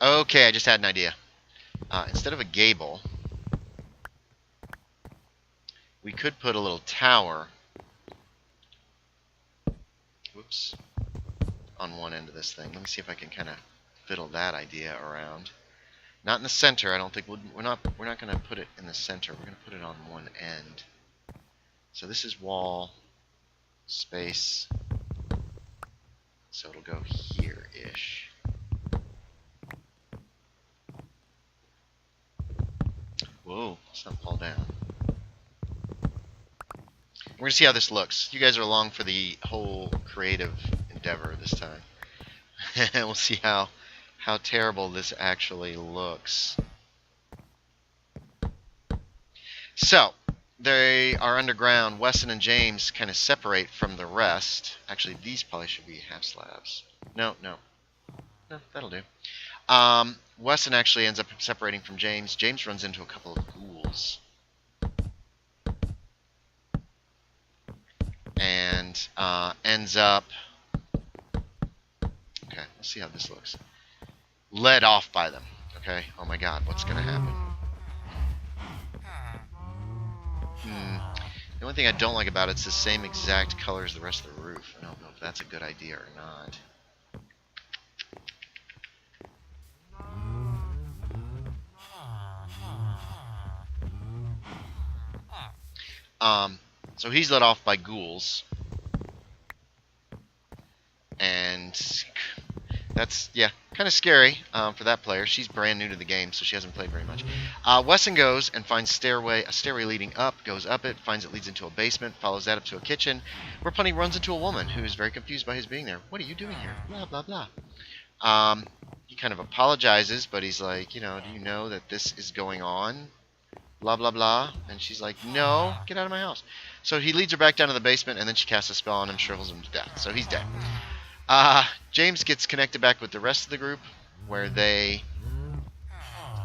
Okay, I just had an idea. Instead of a gable, we could put a little tower. Whoops. On one end of this thing. Let me see if I can kind of fiddle that idea around. Not in the center. I don't think we're not going to put it in the center. We're going to put it on one end. So this is wall space. So it'll go here-ish. Whoa, let's not fall down. We're going to see how this looks. You guys are along for the whole creative endeavor this time. And we'll see how terrible this actually looks. So, they are underground. Wesson and James kind of separate from the rest. Actually, these probably should be half slabs. No, that'll do. Wesson actually ends up separating from James. James runs into a couple of ghouls. And ends up... Okay, let's see how this looks. Led off by them. Okay, oh my god, what's going to happen? The only thing I don't like about it's the same exact color as the rest of the roof. I don't know if that's a good idea or not. So he's led off by ghouls. And that's, yeah, kind of scary for that player. She's brand new to the game, so she hasn't played very much. Wesson goes and finds a stairway leading up, goes up it, finds it leads into a basement, follows that up to a kitchen, where Punny runs into a woman who is very confused by his being there. What are you doing here? Blah, blah, blah. He kind of apologizes, but he's like, do you know that this is going on? Blah, blah, blah. And she's like, no, get out of my house. So he leads her back down to the basement, and then she casts a spell on him, shrivels him to death. So he's dead. James gets connected back with the rest of the group, where they...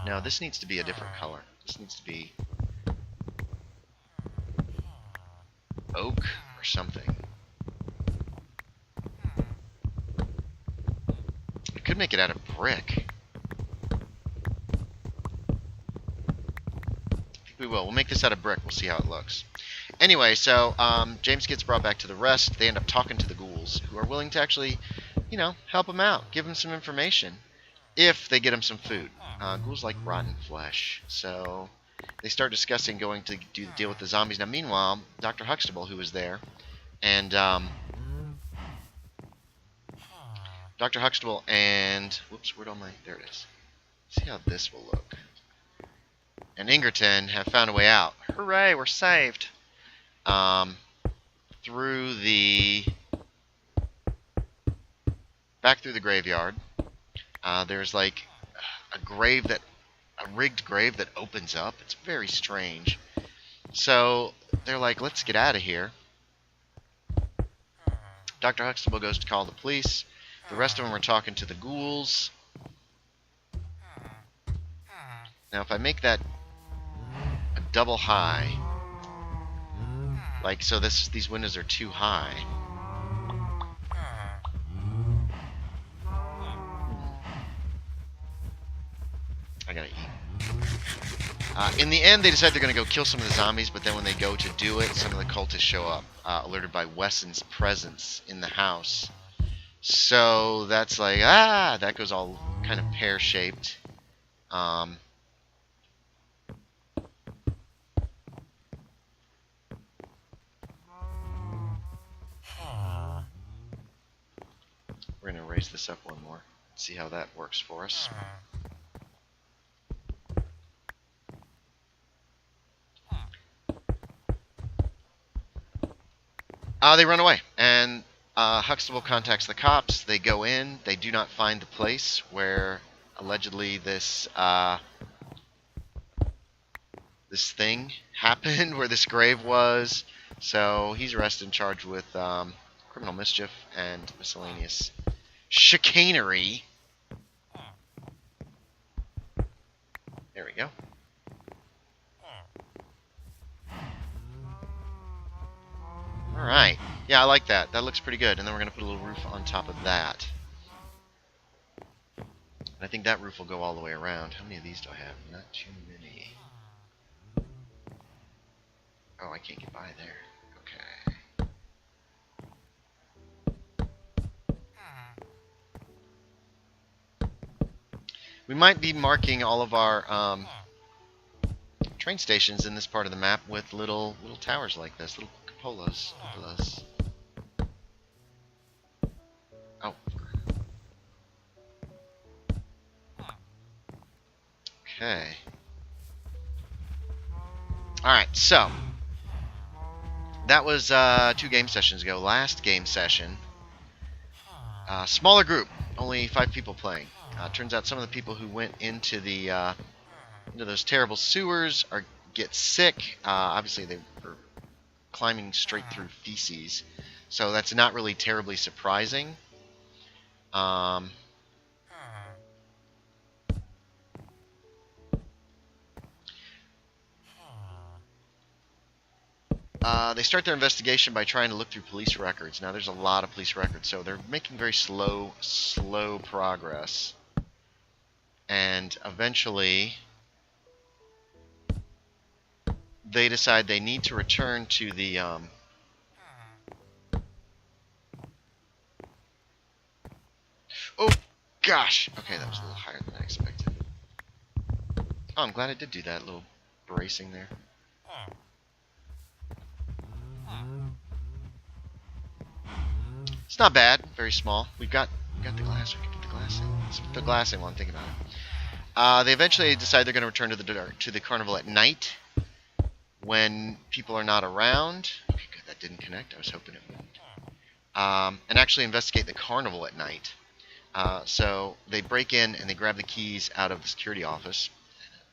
No, this needs to be a different color. This needs to be oak or something. I could make it out of brick. We will. We'll make this out of brick. We'll see how it looks. Anyway, so James gets brought back to the rest. They end up talking to the ghouls, who are willing to actually, help him out, give him some information, if they get him some food. Ghouls like rotten flesh. So they start discussing going to deal with the zombies. Now, meanwhile, Dr. Huxtable, who was there, and Dr. Huxtable and... Whoops, where'd all my... There it is. See how this will look. And Ingerton have found a way out. Hooray, we're saved. Through the... Back through the graveyard. There's like a rigged grave that opens up. It's very strange. So they're like, let's get out of here. Dr. Huxtable goes to call the police. The rest of them are talking to the ghouls. Now if I make that a double high, like so these windows are too high. I gotta eat. In the end, they decide they're going to go kill some of the zombies, but then when they go to do it, some of the cultists show up, alerted by Wesson's presence in the house. So that's like, that goes all kind of pear-shaped. We're going to raise this up one more, see how that works for us. They run away, and Huxtable contacts the cops. They go in. They do not find the place where allegedly this thing happened, where this grave was. So he's arrested and charged with criminal mischief and miscellaneous chicanery. There we go. Alright. Yeah, I like that. That looks pretty good. And then we're going to put a little roof on top of that. And I think that roof will go all the way around. How many of these do I have? Not too many. Oh, I can't get by there. Okay. We might be marking all of our train stations in this part of the map with little towers like this, little cupolas. Oh. Okay. Alright, so that was 2 game sessions ago. Last game session, smaller group, only 5 people playing. Turns out some of the people who went into the into those terrible sewers get sick. Obviously, they were climbing straight through feces, so that's not really terribly surprising. They start their investigation by trying to look through police records. Now, there's a lot of police records, so they're making very slow progress. And eventually, they decide they need to return to the oh gosh! Okay, that was a little higher than I expected. Oh, I'm glad I did do that little bracing there. It's not bad. Very small. We've got the glass. We can put the glass in. Let's put the glass in while I'm thinking about it. They eventually decide they're going to return to the carnival at night when people are not around. Okay, good. That didn't connect. I was hoping it wouldn't. And actually investigate the carnival at night. So they break in and they grab the keys out of the security office.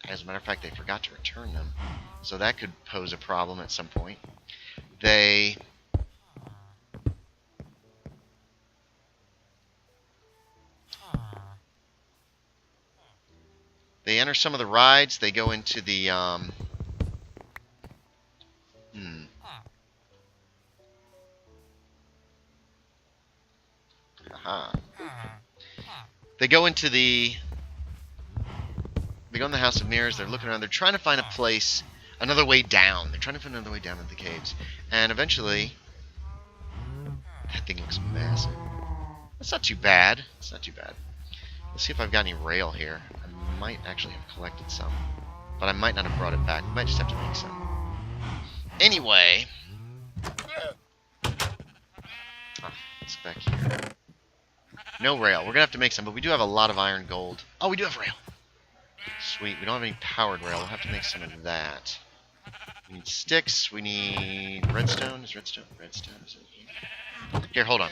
As a matter of fact, they forgot to return them. So that could pose a problem at some point. They enter some of the rides. They go into the They go into the House of Mirrors. They're looking around. They're trying to find a place, another way down. They're trying to find another way down into the caves. And eventually, that thing looks massive. That's not too bad. It's not too bad. Let's see if I've got any rail here. I might actually have collected some, but I might not have brought it back. We might just have to make some. Anyway, it's back here. No rail. We're gonna have to make some, but we do have a lot of iron gold. Oh, we do have rail. Sweet. We don't have any powered rail. We'll have to make some of that. We need sticks. We need redstone. Is redstone? Redstone is in here. Here, hold on.